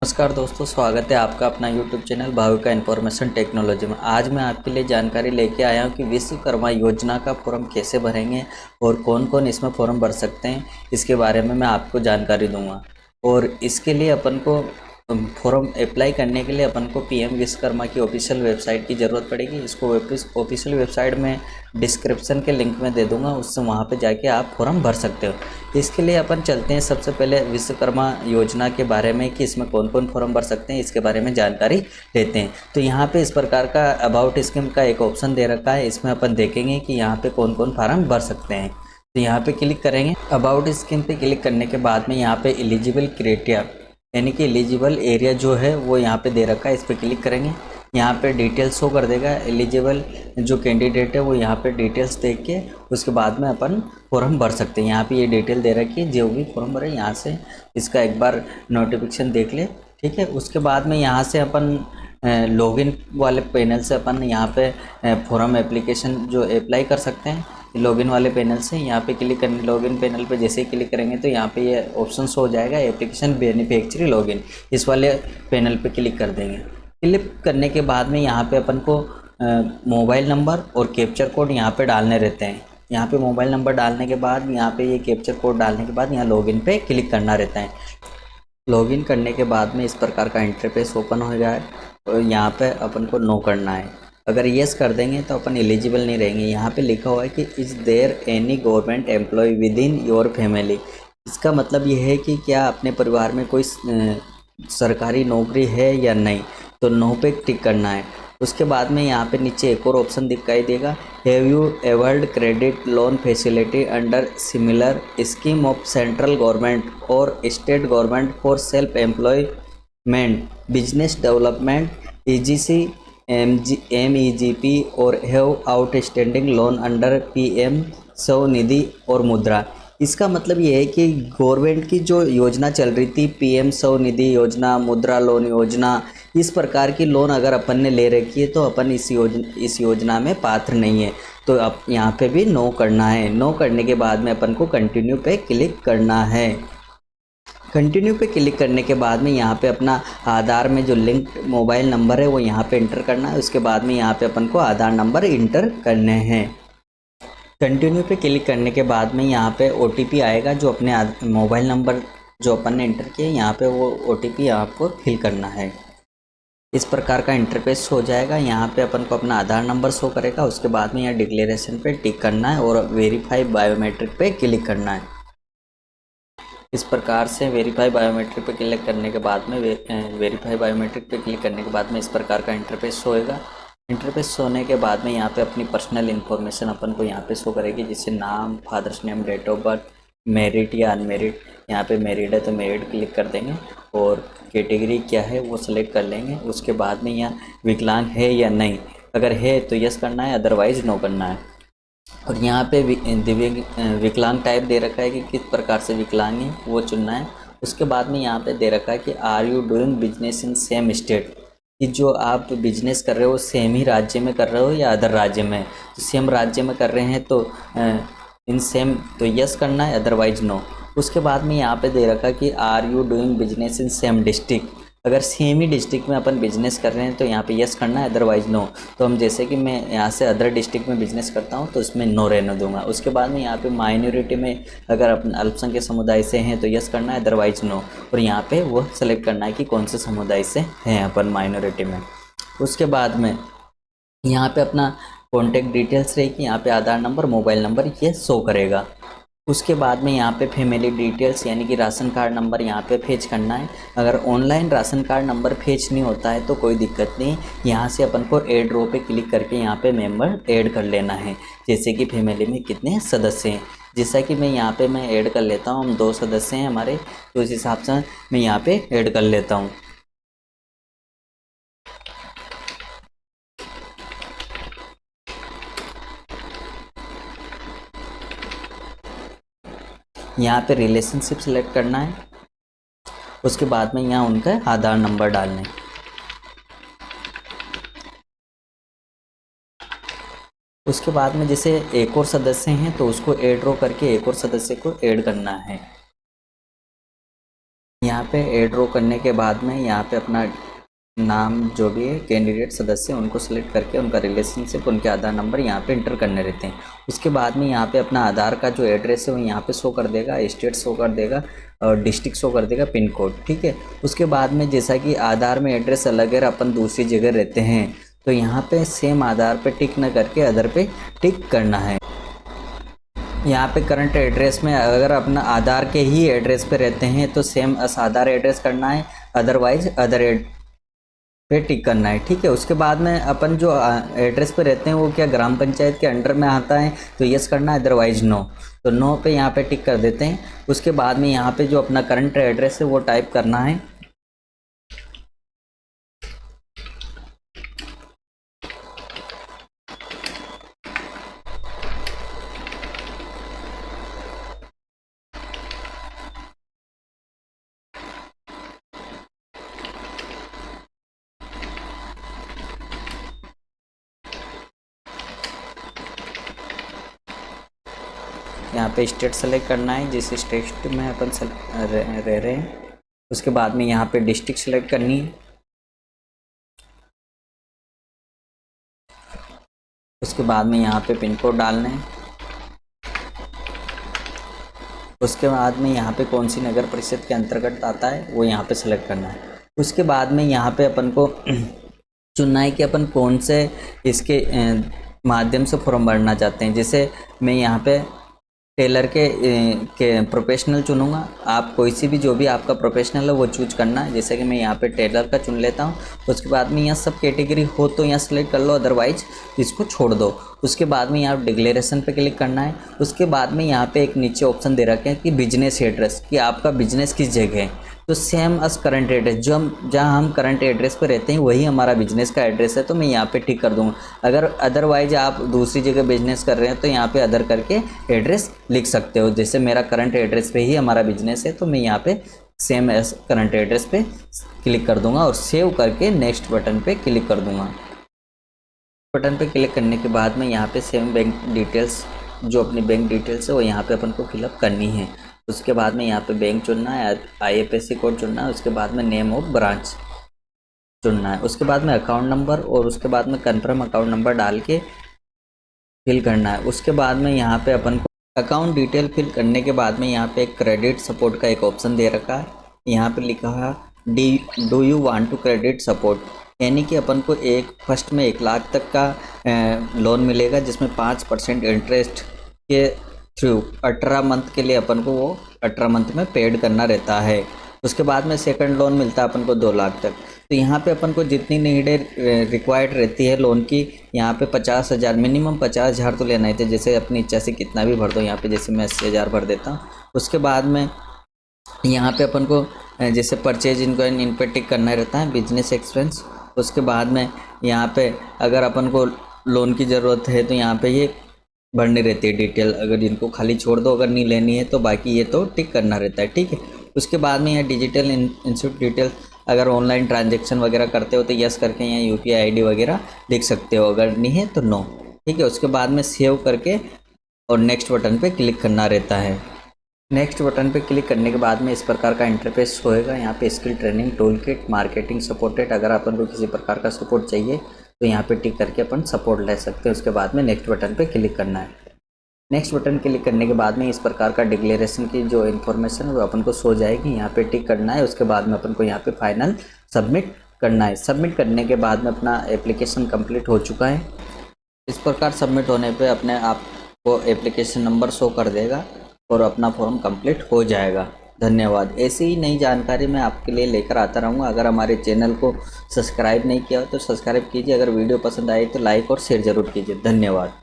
नमस्कार दोस्तों, स्वागत है आपका अपना YouTube channel Bhavika information technology में। आज मैं आपके लिए जानकारी लेके आया हूं कि विश्वकर्मा योजना का फॉर्म कैसे भरेंगे और कौन कौन इसमें फॉर्म भर सकते हैं, इसके बारे में मैं आपको जानकारी दूंगा। और इसके लिए अपन को फॉर्म अप्लाई करने के लिए अपन को पीएम विश्वकर्मा की ऑफिशियल वेबसाइट की ज़रूरत पड़ेगी। इसको ऑफिशियल वेबसाइट में डिस्क्रिप्शन के लिंक में दे दूंगा, उससे वहां पे जाके आप फॉर्म भर सकते हो। इसके लिए अपन चलते हैं सबसे पहले विश्वकर्मा योजना के बारे में कि इसमें कौन कौन फॉर्म भर सकते हैं, इसके बारे में जानकारी लेते हैं। तो यहाँ पे इस प्रकार का अबाउट स्कीम का एक ऑप्शन दे रखा है, इसमें अपन देखेंगे कि यहाँ पे कौन कौन फार्म भर सकते हैं। तो यहाँ पे क्लिक करेंगे। अबाउट स्कीम पे क्लिक करने के बाद में यहाँ पे एलिजिबल क्राइटेरिया यानी कि एलिजिबल एरिया जो है वो यहाँ पे दे रखा है, इस पर क्लिक करेंगे। यहाँ पे डिटेल्स शो कर देगा। एलिजिबल जो कैंडिडेट है वो यहाँ पे डिटेल्स देख के उसके बाद में अपन फॉर्म भर सकते हैं। यहाँ पे ये डिटेल दे रखी है, जो भी फॉर्म भरे यहाँ से इसका एक बार नोटिफिकेशन देख ले, ठीक है। उसके बाद में यहाँ से अपन लॉगिन वाले पैनल से अपन यहाँ पे फॉर्म एप्लीकेशन जो अप्लाई कर सकते हैं। लॉगिन वाले पैनल से यहाँ पे क्लिक करने, लॉगिन पैनल पे जैसे ही क्लिक करेंगे तो यहाँ पे ये ऑप्शन हो जाएगा एप्लीकेशन बेनिफिशियरी लॉगिन। इस वाले पैनल पे क्लिक कर देंगे। क्लिक करने के बाद में यहाँ पे अपन को मोबाइल नंबर और कैप्चर कोड यहाँ पे डालने रहते हैं। यहाँ पे मोबाइल नंबर डालने के बाद यहाँ पे ये कैप्चर कोड डालने के बाद यहाँ लॉगिन पे क्लिक करना रहता है। लॉगिन करने के बाद में इस प्रकार का इंटरफेस ओपन हो जाए और यहाँ पे अपन को नो करना है। अगर येस कर देंगे तो अपन एलिजिबल नहीं रहेंगे। यहाँ पे लिखा हुआ है कि is there any government employ with in your family. इसका मतलब ये है कि क्या अपने परिवार में कोई सरकारी नौकरी है या नहीं, तो नो पे टिक करना है। उसके बाद में यहाँ पे नीचे एक और ऑप्शन दिखाई देगा, have you availed credit loan facility under similar scheme of central government और state government for self employment business development EGC MEGP और have outstanding loan under PM Svanidhi और मुद्रा। इसका मतलब ये है कि गवर्नमेंट की जो योजना चल रही थी, PM स्वनिधि योजना, मुद्रा लोन योजना, इस प्रकार की लोन अगर अपन ने ले रखी है तो अपन इस योजना में पात्र नहीं है। तो अब यहाँ पे भी नो करना है। नो करने के बाद में अपन को कंटिन्यू पे क्लिक करना है। कंटिन्यू पे क्लिक करने के बाद में यहाँ पे अपना आधार में जो लिंक मोबाइल नंबर है वो यहाँ पे इंटर करना है। उसके बाद में यहाँ पे अपन को आधार नंबर इंटर करने हैं। कंटिन्यू पे क्लिक करने के बाद में यहाँ पे OTP आएगा, जो अपने मोबाइल नंबर जो अपन ने इंटर किया यहाँ पे वो OTP आपको फिल करना है। इस प्रकार का इंटरफेस हो जाएगा। यहाँ पे अपन को अपना आधार नंबर शो करेगा। उसके बाद में यहाँ डिक्लेरेशन पे टिक करना है और वेरीफाई बायोमेट्रिक पे क्लिक करना है। इस प्रकार से वेरीफाई बायोमेट्रिक पे क्लिक करने के बाद में वेरीफाई बायोमेट्रिक पे क्लिक करने के बाद में इस प्रकार का इंटरफेस होएगा। इंटरफेस होने के बाद में यहाँ पे अपनी पर्सनल इन्फॉर्मेशन अपन को यहाँ पे शो करेगी, जैसे नाम, father's name, date of birth, married या अनमेरिड। यहाँ पे मैरिड है तो मैरिड क्लिक कर देंगे और कैटेगरी क्या है वो सिलेक्ट कर लेंगे। उसके बाद में यहाँ विकलांग है या नहीं, अगर है तो यस करना है, अदरवाइज नो करना है। और यहाँ पे दिव्यांग विकलांग टाइप दे रखा है कि किस प्रकार से विकलांग है वो चुनना है। उसके बाद में यहाँ पे दे रखा है कि are you doing business in same state, कि जो आप बिजनेस कर रहे हो सेम ही राज्य में कर रहे हो या अदर राज्य में। तो सेम राज्य में कर रहे हैं तो इन सेम तो यस करना है, अदरवाइज नो। उसके बाद में यहाँ पे दे रखा है कि are you doing business in same district, अगर सेम ही डिस्ट्रिक्ट में अपन बिजनेस कर रहे हैं तो यहाँ पे यस करना है, अदरवाइज नो। तो हम जैसे कि मैं यहाँ से अदर डिस्ट्रिक्ट में बिजनेस करता हूँ तो इसमें नो रहने दूंगा। उसके बाद में यहाँ पे माइनॉरिटी में अगर अपन अल्पसंख्यक समुदाय से हैं तो यस करना है, अदरवाइज नो। और यहाँ पे वो सेलेक्ट करना है कि कौन से समुदाय से हैं अपन माइनॉरिटी में। उसके बाद में यहाँ पे अपना कॉन्टैक्ट डिटेल्स रहेगी, यहाँ पे आधार नंबर, मोबाइल नंबर ये शो करेगा। उसके बाद में यहाँ पे फैमिली डिटेल्स यानी कि राशन कार्ड नंबर यहाँ पे फेच करना है। अगर online ration card number fetch नहीं होता है तो कोई दिक्कत नहीं, यहाँ से अपन को ऐड रो पे क्लिक करके यहाँ पे मेंबर ऐड कर लेना है, जैसे कि फैमिली में कितने सदस्य हैं। जैसा कि मैं यहाँ पे ऐड कर लेता हूँ, हम 2 सदस्य हैं हमारे, तो उस हिसाब से मैं यहाँ पे ऐड कर लेता हूँ। यहाँ पे रिलेशनशिप सिलेक्ट करना है। उसके बाद में यहाँ उनका आधार नंबर डालना है। उसके बाद में जैसे एक और सदस्य हैं तो उसको ऐड रो करके एक और सदस्य को ऐड करना है। यहाँ पे एड रो करने के बाद में यहाँ पे अपना नाम जो भी है कैंडिडेट सदस्य उनको सेलेक्ट करके उनका रिलेशनशिप, उनके आधार नंबर यहाँ पे इंटर करने रहते हैं। उसके बाद में यहाँ पे अपना आधार का जो एड्रेस है वो यहाँ पे शो कर देगा, स्टेट शो कर देगा और डिस्ट्रिक्ट शो कर देगा, पिन कोड, ठीक है। उसके बाद में जैसा कि आधार में एड्रेस अलग है, अपन दूसरी जगह रहते हैं, तो यहाँ पे सेम आधार पे टिक न करके अदर पे टिक करना है। यहाँ पे करंट एड्रेस में अगर अपना आधार के ही एड्रेस पे रहते हैं तो सेम आधार एड्रेस करना है, अदरवाइज अदर पे टिक करना है, ठीक है। उसके बाद में अपन जो एड्रेस पे रहते हैं वो क्या ग्राम पंचायत के अंडर में आता है तो यस करना है, अदरवाइज नो, तो नो पे यहाँ पे टिक कर देते हैं। उसके बाद में यहाँ पे जो अपना करंट एड्रेस है वो टाइप करना है। यहाँ पे स्टेट सेलेक्ट करना है, जिस स्टेट में अपन रह रहे हैं। उसके बाद में यहाँ पे डिस्ट्रिक्ट सेलेक्ट करनी है। उसके बाद में यहाँ पे पिन कोड डालना है। उसके बाद में यहाँ पे कौन सी नगर परिषद के अंतर्गत आता है वो यहाँ पे सेलेक्ट करना है। उसके बाद में यहाँ पे अपन को चुनना है कि अपन कौन से इसके माध्यम से फॉर्म भरना चाहते हैं। जैसे मैं यहाँ पे टेलर के प्रोफेशनल चुनूँगा, आप कोई सी भी जो भी आपका प्रोफेशनल है वो चूज करना है। जैसे कि मैं यहाँ पे टेलर का चुन लेता हूँ। उसके बाद में यहाँ सब कैटेगरी हो तो यहाँ सेलेक्ट कर लो, अदरवाइज इसको छोड़ दो। उसके बाद में यहाँ डिक्लेरेशन पे क्लिक करना है। उसके बाद में यहाँ पे एक नीचे ऑप्शन दे रखे हैं कि बिजनेस एड्रेस, कि आपका बिजनेस किस जगह है। तो सेम अस करंट एड्रेस, जो हम जहाँ हम करंट एड्रेस पे रहते हैं वही हमारा बिजनेस का एड्रेस है, तो मैं यहाँ पे टिक कर दूँगा। अगर अदरवाइज आप दूसरी जगह बिजनेस कर रहे हैं तो यहाँ पे अदर करके एड्रेस लिख सकते हो। जैसे मेरा करंट एड्रेस पे ही हमारा बिजनेस है तो मैं यहाँ पे सेम एस करंट एड्रेस पे क्लिक कर दूँगा और सेव करके नेक्स्ट बटन पे क्लिक कर दूँगा। बटन पे क्लिक करने के बाद में यहाँ पे सेम बैंक डिटेल्स, जो अपनी बैंक डिटेल्स है वो यहाँ पे अपन को फिलअप करनी है। उसके बाद में यहाँ पे बैंक चुनना है, IFSC कोड चुनना है। उसके बाद में नेम ऑफ ब्रांच चुनना है। उसके बाद में अकाउंट नंबर और उसके बाद में कन्फर्म अकाउंट नंबर डाल के फिल करना है। उसके बाद में यहाँ पे अपन को अकाउंट डिटेल फिल करने के बाद में यहाँ पे क्रेडिट सपोर्ट का एक ऑप्शन दे रखा है। यहाँ पे लिखा है do you want to credit support, यानी कि अपन को फर्स्ट में 1 लाख तक का लोन मिलेगा, जिसमें 5% इंटरेस्ट के थ्रू 18 मंथ के लिए अपन को वो 18 मंथ में पेड करना रहता है। उसके बाद में सेकंड लोन मिलता है अपन को 2 लाख तक। तो यहाँ पे अपन को जितनी नीडेड रिक्वायर्ड रहती है लोन की, यहाँ पे 50,000 मिनिमम 50,000 तो लेना ही थे। जैसे अपनी इच्छा से कितना भी भर दो, यहाँ पे जैसे मैं 80,000 भर देता हूँ। उसके बाद में यहाँ पे अपन को जैसे परचेज इनको इन पे टिक करना रहता है, बिजनेस एक्सपेंस। उसके बाद में यहाँ पे अगर अपन को लोन की ज़रूरत है तो यहाँ पे ये भरनी रहती है डिटेल। अगर इनको खाली छोड़ दो, अगर नहीं लेनी है तो बाकी ये तो टिक करना रहता है, ठीक है। उसके बाद में यहाँ डिजिटल इंस्टीट्यूट डिटेल, अगर ऑनलाइन ट्रांजैक्शन वगैरह करते हो तो यस करके यहाँ UPI ID वगैरह लिख सकते हो, अगर नहीं है तो नो, ठीक है। उसके बाद में सेव करके और नेक्स्ट बटन पे क्लिक करना रहता है। नेक्स्ट बटन पे क्लिक करने के बाद में इस प्रकार का इंटरफेस होएगा। यहाँ पे skill training, tool kit, marketing supported, अगर अपन को किसी प्रकार का सपोर्ट चाहिए तो यहाँ पे टिक करके अपन सपोर्ट ले सकते हैं। उसके बाद में नेक्स्ट बटन पे क्लिक करना है। नेक्स्ट बटन क्लिक करने के बाद में इस प्रकार का डिक्लेरेशन की जो इन्फॉर्मेशन है वो अपन को सो जाएगी। यहाँ पे टिक करना है। उसके बाद में अपन को यहाँ पे फाइनल सबमिट करना है। सबमिट करने के बाद में अपना एप्लीकेशन कंप्लीट हो चुका है। इस प्रकार सबमिट होने पे अपने आप को एप्लीकेशन नंबर शो कर देगा और अपना फॉर्म कंप्लीट हो जाएगा। धन्यवाद। ऐसी ही नई जानकारी मैं आपके लिए लेकर आता रहूँगा। अगर हमारे चैनल को सब्सक्राइब नहीं किया हो तो सब्सक्राइब कीजिए। अगर वीडियो पसंद आए तो लाइक और शेयर ज़रूर कीजिए। धन्यवाद।